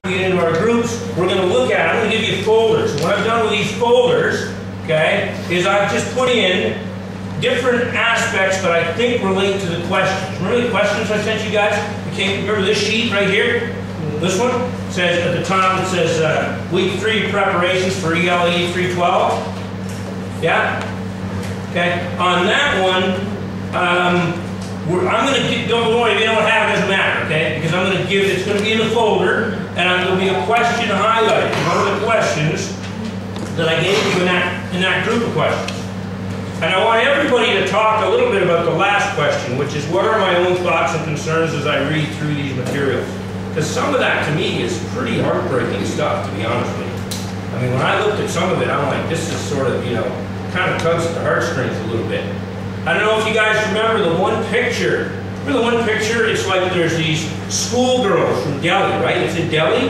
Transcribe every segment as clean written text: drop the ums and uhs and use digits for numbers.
Get into our groups, we're going to look at, I'm going to give you folders. What I've done with these folders, okay, is I've just put in different aspects that I think relate to the questions. Remember the questions I sent you guys? Remember this sheet right here? This one? It says, at the top, it says week 3 preparations for ELE 312. Yeah? Okay. On that one, I'm going to give, don't worry, if you don't have it, it doesn't matter, okay? Because I'm going to give, it's going to be in the folder, and there'll be a question highlighted. One of the questions that I gave you in that group of questions. And I want everybody to talk a little bit about the last question, which is what are my own thoughts and concerns as I read through these materials? Because some of that, to me, is pretty heartbreaking stuff, to be honest with you. I mean, when I looked at some of it, I'm like, this is sort of, you know, kind of tugs at the heartstrings a little bit. I don't know if you guys remember the one picture. Remember the one picture? It's like there's these schoolgirls from Delhi, right? It's in Delhi.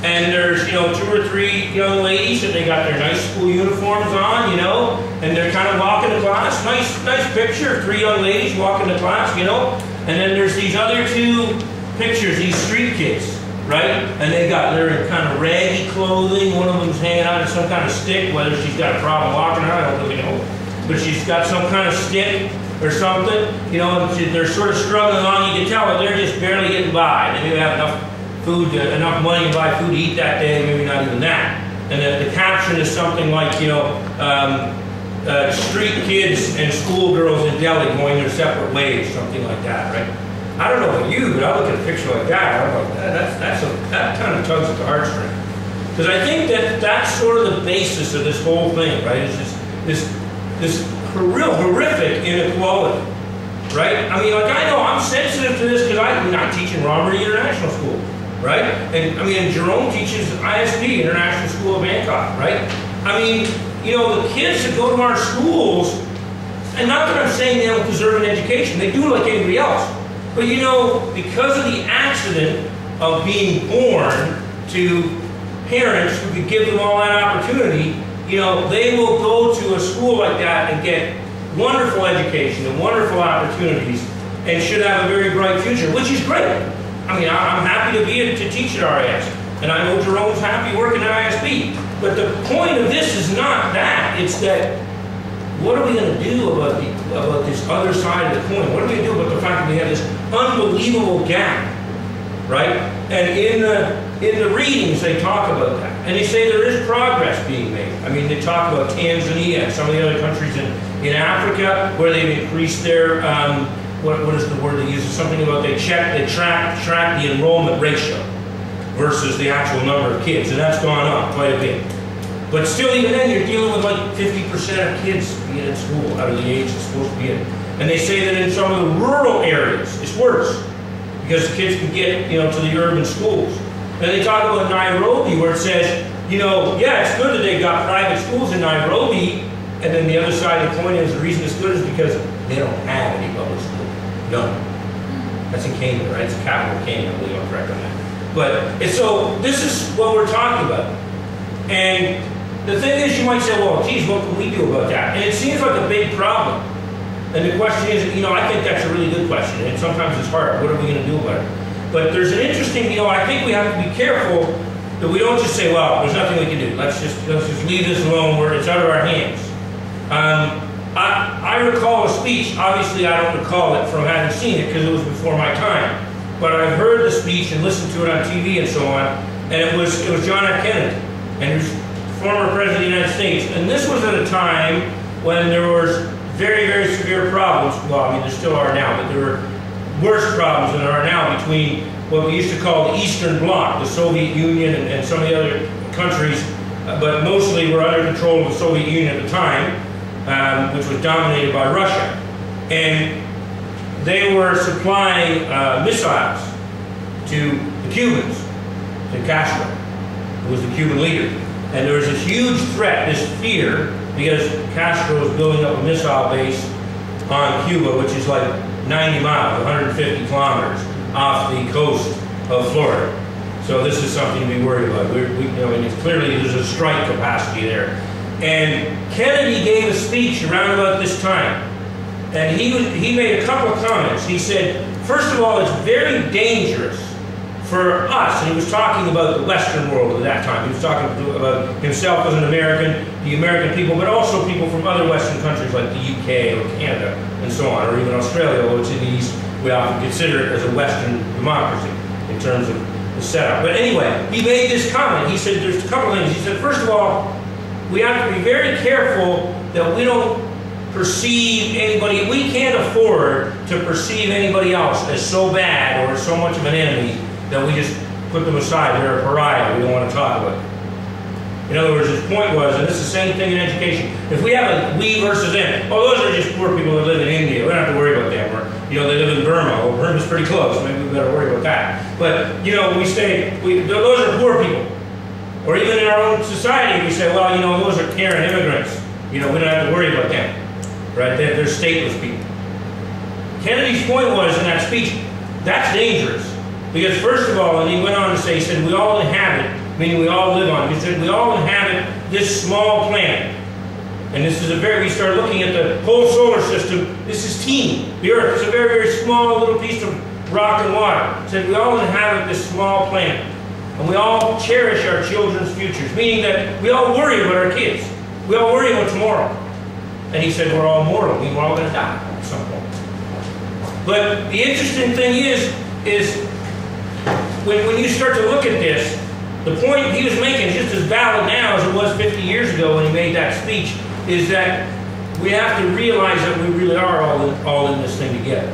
And there's, you know, 2 or 3 young ladies, and they got their nice school uniforms on, you know, and they're kind of walking to class. Nice picture of 3 young ladies walking to class, you know. And then there's these other 2 pictures, these street kids, right? And they're in kind of raggy clothing. One of them's hanging out of some kind of stick, whether she's got a problem walking around, I don't really know. But she's got some kind of stick or something, you know, and they're sort of struggling on. You can tell that they're just barely getting by. They maybe have enough food, enough money to buy food to eat that day, maybe not even that. And the caption is something like, you know, street kids and schoolgirls in Delhi going their separate ways, something like that, right? I don't know about you, but I look at a picture like that, I'm like, that kind of tugs at the heartstring. Because I think that that's sort of the basis of this whole thing, right? It's just this real horrific inequality, right? I mean, like, I know I'm sensitive to this because I'm not teaching Romney International School, right? And I mean, Jerome teaches ISP, International School of Bangkok, right? I mean, you know, the kids that go to our schools, and not that I'm saying they don't deserve an education, they do like anybody else. But you know, because of the accident of being born to parents who could give them all that opportunity, you know, they will go to a school like that and get wonderful education and wonderful opportunities and should have a very bright future, which is great. I mean, I'm happy to teach at RIS, and I know Jerome's happy working at ISB. But the point of this is not that. It's that, what are we going to do about this other side of the coin? What are we going to do about the fact that we have this unbelievable gap, right? And in the readings, they talk about that. And they say there is progress being made. I mean, they talk about Tanzania and some of the other countries in Africa where they've increased their, what is the word they use? It's something about they track the enrollment ratio versus the actual number of kids. And that's gone up quite a bit. But still, even then, you're dealing with like 50% of kids being in school out of the age it's supposed to be in. And they say that in some of the rural areas, it's worse because the kids can get, you know, to the urban schools. And they talk about Nairobi, where it says, you know, yeah, it's good that they've got private schools in Nairobi, and then the other side of the coin is the reason it's good is because they don't have any public school. None. That's in Kenya, right? It's the capital of Kenya, I believe I'm correct on that. But, so this is what we're talking about. And the thing is, you might say, well, geez, what can we do about that? And it seems like a big problem. And the question is, you know, I think that's a really good question, and sometimes it's hard. What are we going to do about it? But there's an interesting, you know, I think we have to be careful that we don't just say, well, there's nothing we can do. Let's just leave this alone where it's out of our hands. I recall a speech. Obviously, I don't recall it from having seen it because it was before my time. But I've heard the speech and listened to it on TV and so on. And it was John F. Kennedy, and he was former president of the United States. And this was at a time when there was very, very severe problems. Well, I mean, there still are now, but there were worse problems than there are now between what we used to call the Eastern Bloc, the Soviet Union and some of the other countries, but mostly were under control of the Soviet Union at the time, which was dominated by Russia. And they were supplying missiles to the Cubans, to Castro, who was the Cuban leader. And there was this huge threat, this fear, because Castro was building up a missile base on Cuba, which is like 90 miles, 150 kilometers off the coast of Florida. So this is something to be worried about. You know, and it's clearly there's a strike capacity there. And Kennedy gave a speech around about this time. And he made a couple of comments. He said, first of all, it's very dangerous for us, and he was talking about the Western world at that time. He was talking about himself as an American, the American people, but also people from other Western countries like the UK or Canada and so on, or even Australia, although it's in the East, we often consider it as a Western democracy in terms of the setup. But anyway, he made this comment. He said there's a couple of things. He said, first of all, we have to be very careful that we don't perceive anybody, we can't afford to perceive anybody else as so bad or as so much of an enemy that we just put them aside. They're a pariah. We don't want to talk about it. In other words, his point was, and this is the same thing in education, if we have a we versus them, oh, those are just poor people that live in India. We don't have to worry about them. Or, you know, they live in Burma. Well, Burma's pretty close. Maybe we better worry about that. But, you know, we say, those are poor people. Or even in our own society, we say, well, you know, those are Karen immigrants. You know, we don't have to worry about them. Right? They're stateless people. Kennedy's point was in that speech, that's dangerous. Because first of all, and he went on to say, he said, we all inhabit, meaning we all live on it. He said, we all inhabit this small planet. And this is we start looking at the whole solar system. This is teeny. The Earth is a very, very small little piece of rock and water. He said, we all inhabit this small planet. And we all cherish our children's futures, meaning that we all worry about our kids. We all worry about tomorrow. And he said, we're all mortal. We're all going to die at some point. But the interesting thing is when you start to look at this, the point he was making is just as valid now as it was 50 years ago when he made that speech, is that we have to realize that we really are all in this thing together.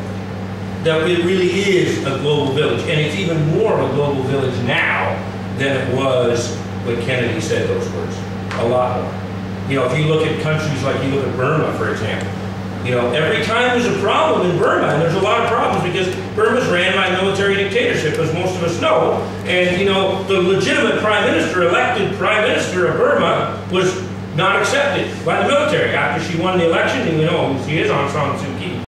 That it really is a global village. And it's even more of a global village now than it was when Kennedy said those words. A lot more. You know, if you look at countries like, you look at Burma, for example, you know, every time there's a problem in Burma, and there's a lot of problems because Burma's ran by military dictatorship, as most of us know, and, you know, the legitimate prime minister, elected prime minister of Burma, was not accepted by the military after she won the election, and you know, she is Aung San Suu Kyi.